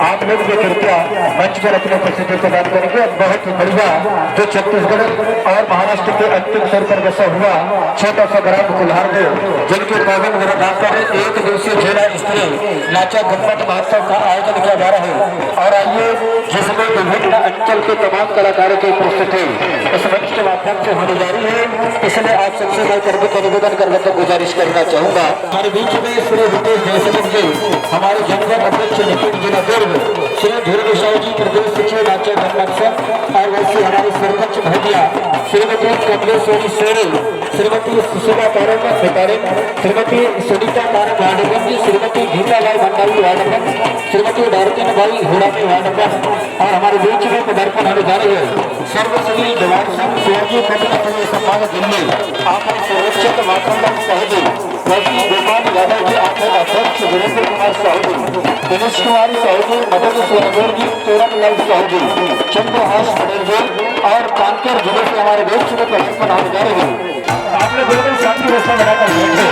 आप लोग जो कृपया मंच पर अपने उपस्थिति प्रदान करेंगे। बहुत ही बढ़िया जो छत्तीसगढ़ और महाराष्ट्र के अंतिम स्तर पर बसा हुआ छोटा सा ग्राम कुल्हार जिनके पावन मेरा एक दिवसीय जिला स्तरीय नाचा गम्मत महोत्सव का आयोजन किया जा रहा है। और आइए जिसमें विभिन्न अंचल के तमाम कलाकारों की उपस्थिति इस मंच के माध्यम से होने जा रही है, इसलिए आप सबसे मैं करके निवेदन करके गुजारिश करना चाहूंगा। हमारे बीच में श्री हितेश जयसिंह जी, हमारे जनपद अध्यक्ष नितिन जिला दुर्ग, श्री धीरज साहू जी प्रदेश सचिव नाचा गम्मत, और वैसे हमारे सरपंच भैया श्रीमती कमलेश्वरी सोनी, श्रीमती सुषमा तारक बेतारे, श्रीमती सुनीता तारक वार्डगंज, श्रीमती गीतालाल भंडारी वार्डगंज, श्रीमती डार्किन भाई हुड़ामी वार्डगंज, और हमारे बीच में पदार्पण होने जा रहे हैं सर्वश्री जवान सिंह शिवाजी पटना सम्मान दिल्ली, आप संरक्षक मातृ सहजी वैसी गोपाल यादव जी, आप अध्यक्ष वीरेंद्र कुमार साहू जी, दिनेश कुमार साहू जी, मदन सोनगोर जी, तोरनलाल साहू जी, चंद्रहास पटेल जी, और कानपुर जिले से हमारे बीच में पदार्पण होने जा रहे हैं। आपने बिल्कुल शांति व्यवस्था बनाकर बैठे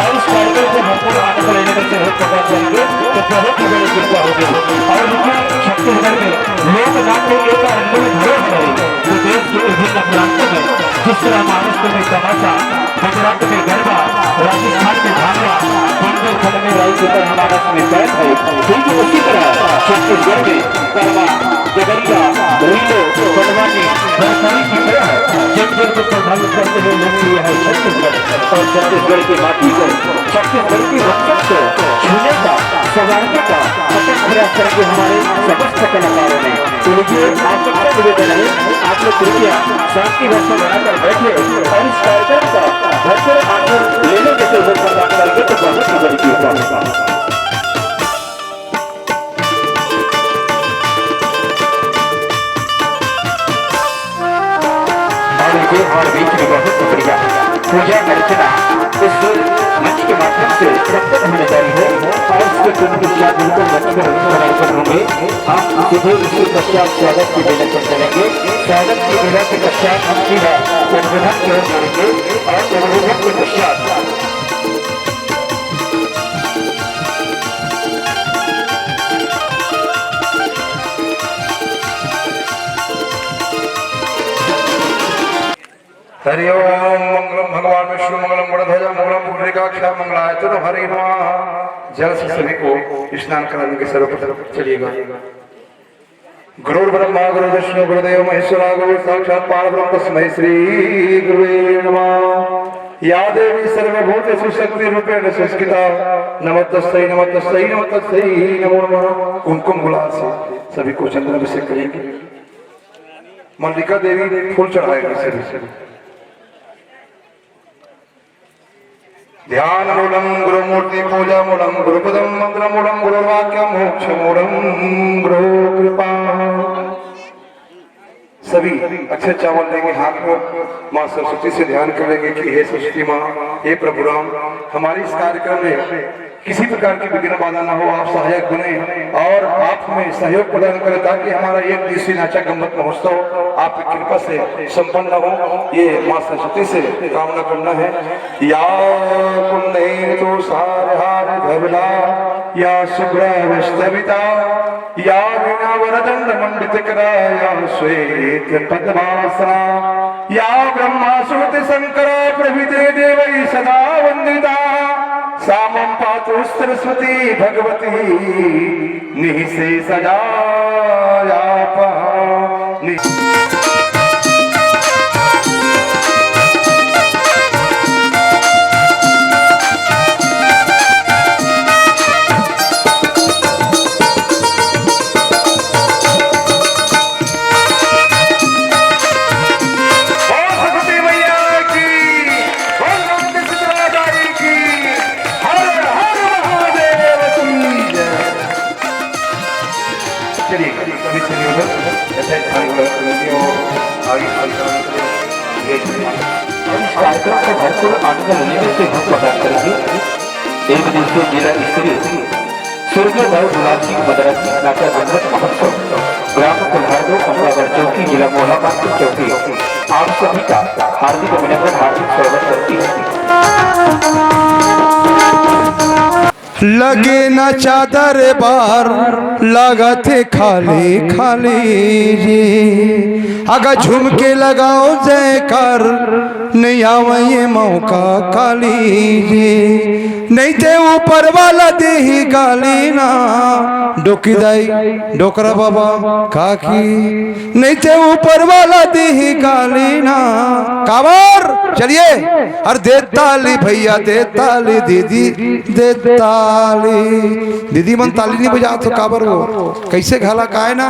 और इस कार्यक्रम को भरपूर आनंद लेने का सहयोग प्रदान करेंगे तो बहुत ही बड़ी कृपा होगी। और देखिए छत्तीसगढ़ में लोक नाट्य एक रंगोली धरोहर है जो देश के विभिन्न प्रांतों में, जिस तरह महाराष्ट्र में तमाशा, गुजरात में गरबा, राजस्थान में भांगड़ा, बुंदेलखंड में राई के ऊपर हमारा में बैठ है, ठीक उसी तरह छत्तीसगढ़ में गरबा, जगरिया, रीलो, पटवानी, बरसानी की तरह जिन को प्रभावित करते हुए लोकप्रिय है छत्तीसगढ़। और छत्तीसगढ़ की माटी को, छत्तीसगढ़ की रक्षक को छूने का, संवारने का सतत प्रयास करेंगे हमारे समस्त कलाकारों ने। तो लीजिए आप सबका निवेदन है, आप लोग कृपया शांति व्यवस्था बनाकर बैठे और इस कार्यक्रम का भरपूर आनंद लेने के सहयोग प्रदान करेंगे तो बहुत ही बड़ी कृपा होगा। और बीच में बहुत बढ़िया पूजा अर्चना इस मंच के माध्यम से संपन्न होने जा रही है और इसके तुरंत पश्चात बिल्कुल मंच पर समापन होंगे। हम सीधे इसी पश्चात स्वागत की बेला कर चलेंगे। स्वागत की बेला के पश्चात हम सीधा उद्बोधन की ओर जाएंगे और उद्बोधन के पश्चात हरि ओम। मंगलम भगवान विष्णु मंगलम गणध्वज मंगलम पुंडरीकाक्ष मंगलाय तो हरि नमः। जल से सभी को स्नान कराने के सर्वप्रथम चलिएगा। गुरु ब्रह्मा गुरु विष्णु गुरुदेव महेश्वरा गुरु साक्षात् परब्रह्म तस्मै श्री गुरुवे नमः। या देवी सर्वभूतेषु शक्ति रूपेण संस्थिता नमस्तस्यै नमस्तस्यै नमस्तस्यै नमो नमः। कुमकुम गुलाल से सभी को चंदन अभिषेक करेंगे। मल्लिका देवी फूल चढ़ाएगी सभी। ध्यान मूलम गुरुमूर्ति पूजा मूलम गुरुपदम मंत्र मूलम गुरुवाक्य मोक्ष मूलम गुरु कृपा। सभी अच्छे चावल लेंगे हाथ में, माँ सरस्वती से ध्यान करेंगे कि हे सरस्वती माँ, हे प्रभु राम, हमारे इस कार्यक्रम में किसी प्रकार की विघ्न बाधा न हो, आप सहायक बने और आप हमें सहयोग प्रदान करें ताकि हमारा एक दिवसीय नाचा गम्मत महोत्सव आपकी कृपा से संपन्न हो। ये माँ सरस्वती से कामना करना है। या पुण्य तो सारहार धवला या शुभ्रविता या वीणा वरदंड मंडित करा या श्वेत पद्मासना या ब्रह्मा श्रुति शंकर प्रभृति देवै सदा वंदिता सामं पातु सरस्वती भगवती निहि से सजाया पानी। कार्यक्रम को भरपूर आनंद लेने से हम प्रदान करेंगे। एक दिवसीय जिला स्तरीय स्वर्गीय भाई गुलाब सिंह मदरसी नाचा अमृत महोत्सव ग्राम कुल्हारदो कमलागढ़ चौकी जिला मोहनाबाद चौकी आप सभी का हार्दिक अभिनंदन, हार्दिक स्वागत करती है। लगे न चादर बार लगते खाली खाली जी, अगर झुमके लगाओ जयकार नहीं आवे ये मौका काली जी, नहीं ते ऊपर वाला दे ही गाली ना डोकी दाई डोकरा बाबा काकी, नहीं ते ऊपर वाला दे ही गाली ना काबर। चलिए अरे दे ताली भैया दे ताली, दीदी दे ताली, दीदी मन ताली नहीं बजाओ तो काबर वो कैसे घाला काहे ना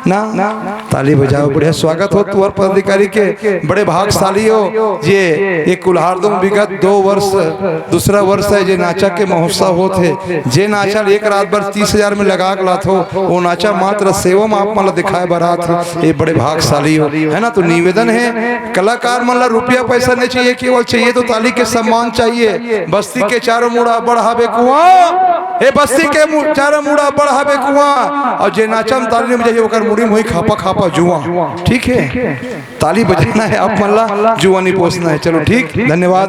ना ताली बजाओ। बढ़िया स्वागत हो तुअर पदाधिकारी के, बड़े भागशाली हो जे ये कुल्हारदो में विगत 2 वर्ष दूसरा वर्ष है जे नाचा के महोत्सव होते, जे नाचा एक रात भर 30,000 में लगा लात हो, वो नाचा मात्र सेवा में आप मतलब दिखाए बारात ये बड़े भागशाली हो है ना। तो निवेदन है कलाकार मतलब रुपया पैसा नहीं चाहिए, केवल चाहिए तो ताली के सम्मान चाहिए। बस्ती के चारों मुड़ा बढ़ावे कुआं, ए बस्ती के चारों मुड़ा बढ़ावे कुआं, और जे नाचा में ताली में जाइए ओकर मुड़ी मुही खापा खापा जुआ। ठीक है ताली बजाना है आप मल्ला जुआ नहीं पोसना है। चलो ठीक, धन्यवाद।